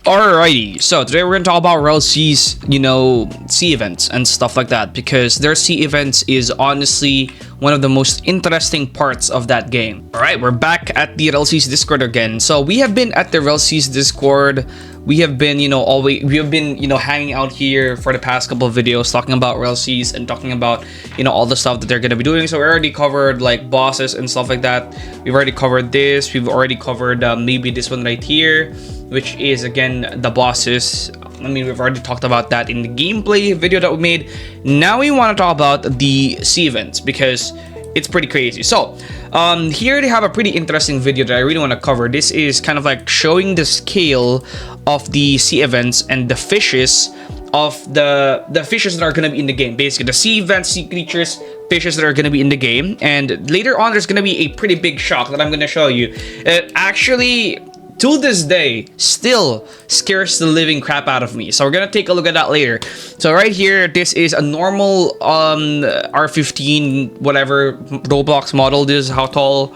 Alrighty, so today we're gonna talk about Rell Seas, sea events and stuff like that, because their sea events is honestly one of the most interesting parts of that game. Alright, we're back at the Rell Seas Discord again. So we have been at the Rell Seas Discord. We have been, hanging out here for the past couple of videos talking about Rell Seas and talking about, all the stuff that they're gonna be doing. So we already covered like bosses and stuff like that. We've already covered this. We've already covered maybe this one right here, which is again the bosses. I mean, we've already talked about that in the gameplay video that we made. Now we want to talk about the sea events because it's pretty crazy. So here they have a pretty interesting video that I really want to cover. This is kind of like showing the scale of the sea events and the fishes of the fishes that are going to be in the game. Basically the sea events, sea creatures, fishes that are going to be in the game. And later on there's going to be a pretty big shock that I'm going to show you. It actually, to this day, still scares the living crap out of me. So we're gonna take a look at that later. So right here, this is a normal R15 whatever Roblox model. This is how tall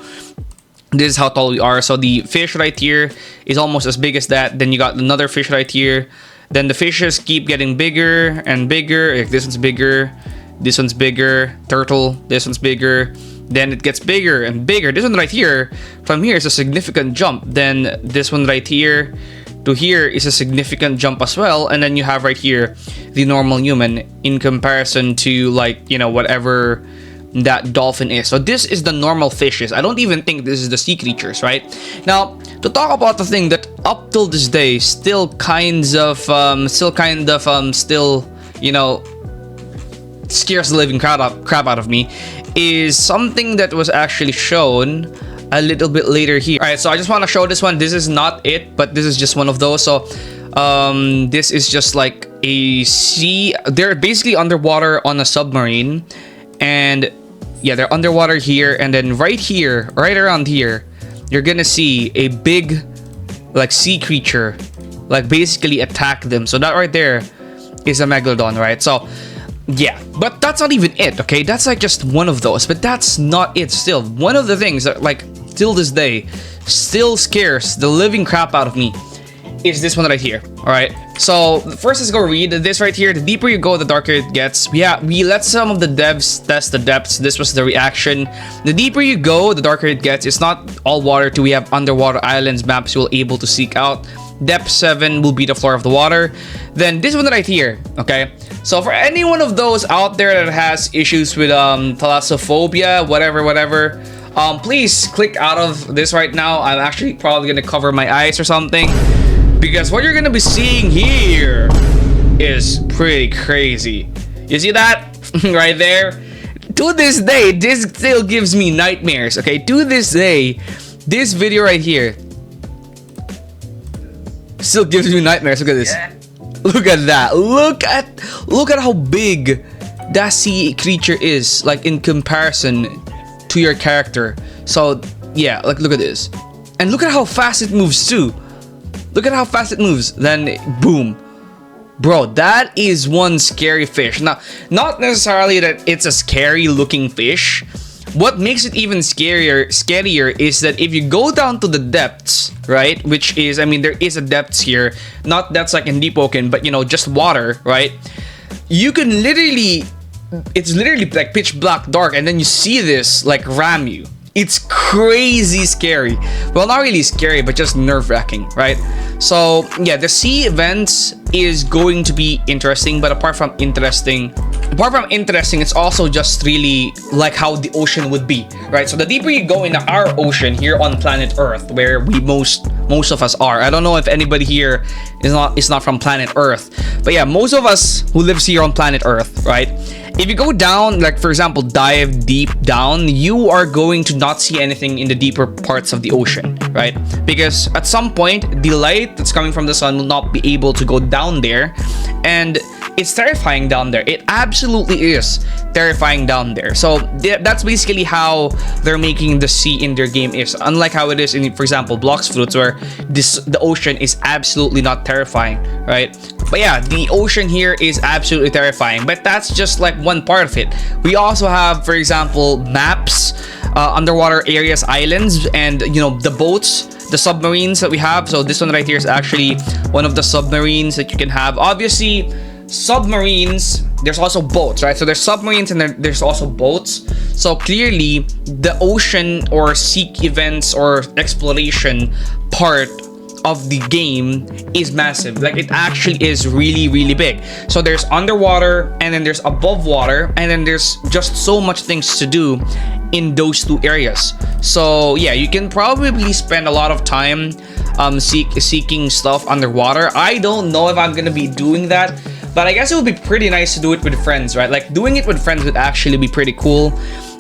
we are. So the fish right here is almost as big as that. Then you got another fish right here. Then the fishes keep getting bigger and bigger. Like this one's bigger, this one's bigger. Turtle, this one's bigger. Then it gets bigger and bigger. This one right here, from here is a significant jump. Then this one right here to here is a significant jump as well. And then you have right here the normal human in comparison to like, whatever that dolphin is. So this is the normal fishes. I don't even think this is the sea creatures, right? Now, to talk about the thing that up till this day still scares the living crap out of me is something that was actually shown a little bit later here. All right, so I just want to show this one. This is not it, but this is just one of those. So this is just like a sea. They're basically underwater on a submarine, and yeah, they're underwater here. And then right here, right around here, you're gonna see a big like sea creature like basically attack them. So that right there is a Megalodon, right? So yeah, but that's not even it, okay? That's like just one of those, but that's not it still. One of the things that like till this day still scares the living crap out of me is this one right here. All right, so first let's go read this right here. The deeper you go, the darker it gets. Yeah, we let some of the devs test the depths. This was the reaction. The deeper you go, the darker it gets. It's not all water too. We have underwater islands maps you'll able to seek out. Depth 7 will be the floor of the water. Then this one right here, okay? So for any one of those out there that has issues with thalassophobia, whatever, please click out of this right now. I'm actually probably gonna cover my eyes or something, because what you're gonna be seeing here is pretty crazy. You see that right there? To this day, this still gives me nightmares, okay? To this day, this video right here still gives me nightmares. Look at this. Look at that. Look at how big that sea creature is, like in comparison to your character. So yeah, like look at this. And look at how fast it moves too. Look at how fast it moves. Then boom. Bro, that is one scary fish. Now, not necessarily that it's a scary looking fish. What makes it even scarier is that if you go down to the depths, right, which is, I mean, there is a depths here, not that's like in deep ocean, but just water, right? You can literally, it's literally like pitch black dark, and then you see this like ram you. It's crazy scary. Well, not really scary, but just nerve-wracking, right? So yeah, the sea events is going to be interesting, but apart from interesting, it's also just really like how the ocean would be, right? So the deeper you go in our ocean here on planet Earth, where we most of us are. I don't know if anybody here is not from planet Earth, but yeah, most of us who lives here on planet Earth, right? If you go down, like for example, dive deep down, you are going to not see anything in the deeper parts of the ocean, right? Because at some point, the light that's coming from the sun will not be able to go down there, and it's terrifying down there. It absolutely is terrifying down there. So that's basically how they're making the sea in their game is. Unlike how it is in, for example, Blox Fruits, where the ocean is absolutely not terrifying, right? But yeah, the ocean here is absolutely terrifying. But that's just like one part of it. We also have, for example, maps, underwater areas, islands, and the boats the submarines that we have. So this one right here is actually one of the submarines that you can have. Obviously, submarines, there's also boats, right? So there's submarines and there's also boats. So clearly, the ocean or sea events or exploration part of the game is massive. Like, it actually is really, really big. So there's underwater, and then there's above water, and then there's just so much things to do in those two areas. So yeah, you can probably spend a lot of time seeking stuff underwater. I don't know if I'm gonna be doing that, but I guess it would be pretty nice to do it with friends, right? Like, doing it with friends would actually be pretty cool.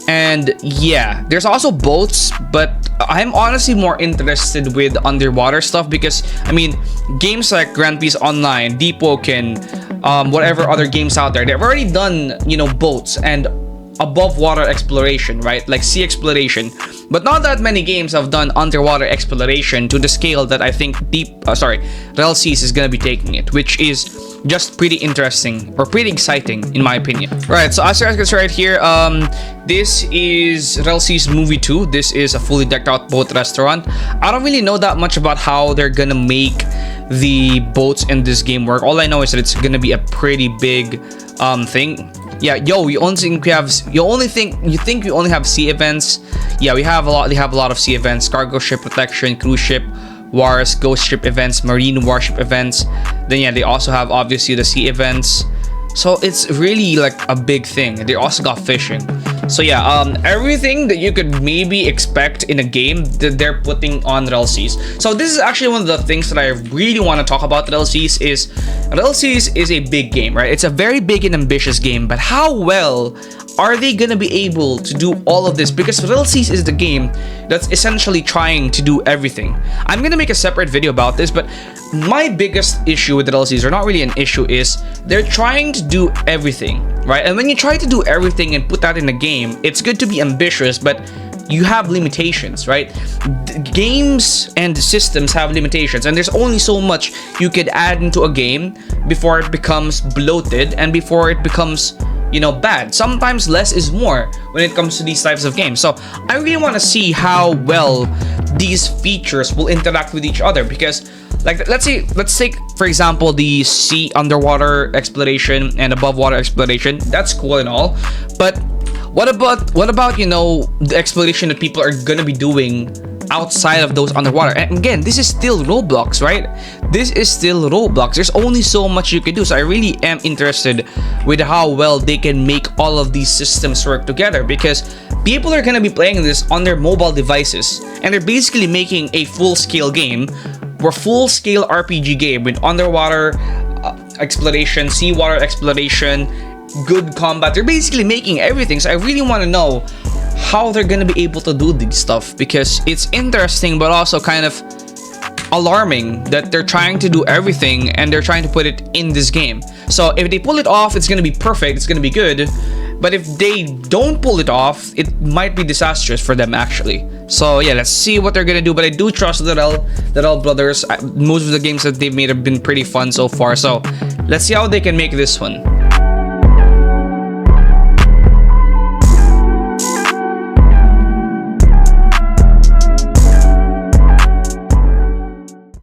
And yeah, there's also boats, but I'm honestly more interested with underwater stuff because, I mean, games like Grand Peace Online, Deep Woken, whatever other games out there, they've already done, you know, boats and above water exploration, right? Like sea exploration. But not that many games have done underwater exploration to the scale that I think Rell Seas is gonna be taking it, which is just pretty interesting or pretty exciting in my opinion. Right, so as you guys can see right here, this is Rell Seas Movie 2. This is a fully decked out boat restaurant. I don't really know that much about how they're gonna make the boats in this game work. All I know is that it's gonna be a pretty big thing. Yeah, yo, you think we only have sea events? Yeah, we have a lot. They have a lot of sea events: cargo ship protection, cruise ship wars, ghost ship events, marine warship events. Then yeah, they also have obviously the sea events. So it's really like a big thing. They also got fishing. So yeah, everything that you could maybe expect in a game that they're putting on Rell Seas. So this is actually one of the things that I really want to talk about. Rell Seas is a big game, right? It's a very big and ambitious game, but how well are they gonna be able to do all of this? Because Rell Seas is the game that's essentially trying to do everything. I'm gonna make a separate video about this, but my biggest issue with Rell Seas, or not really an issue, is they're trying to do everything, right? And when you try to do everything and put that in a game, it's good to be ambitious, but you have limitations, right? Games and systems have limitations, and there's only so much you could add into a game before it becomes bloated and before it becomes, you know, bad. Sometimes less is more when it comes to these types of games. So I really want to see how well these features will interact with each other, because like, let's take for example the sea underwater exploration and above water exploration. That's cool and all, but what about you know, the exploration that people are gonna be doing outside of those underwater? And again, this is still Roblox, right? This is still Roblox. There's only so much you can do. So I really am interested with how well they can make all of these systems work together, because people are gonna be playing this on their mobile devices, and they're basically making a full-scale game, or full-scale RPG game with underwater exploration, seawater exploration, good combat. They're basically making everything. So I really want to know how they're gonna be able to do this stuff, because it's interesting but also kind of alarming that they're trying to do everything and they're trying to put it in this game. So if they pull it off, it's gonna be perfect, it's gonna be good. But if they don't pull it off, it might be disastrous for them actually. So yeah, let's see what they're gonna do. But I do trust the Rell brothers. Most of the games that they've made have been pretty fun so far. So let's see how they can make this one.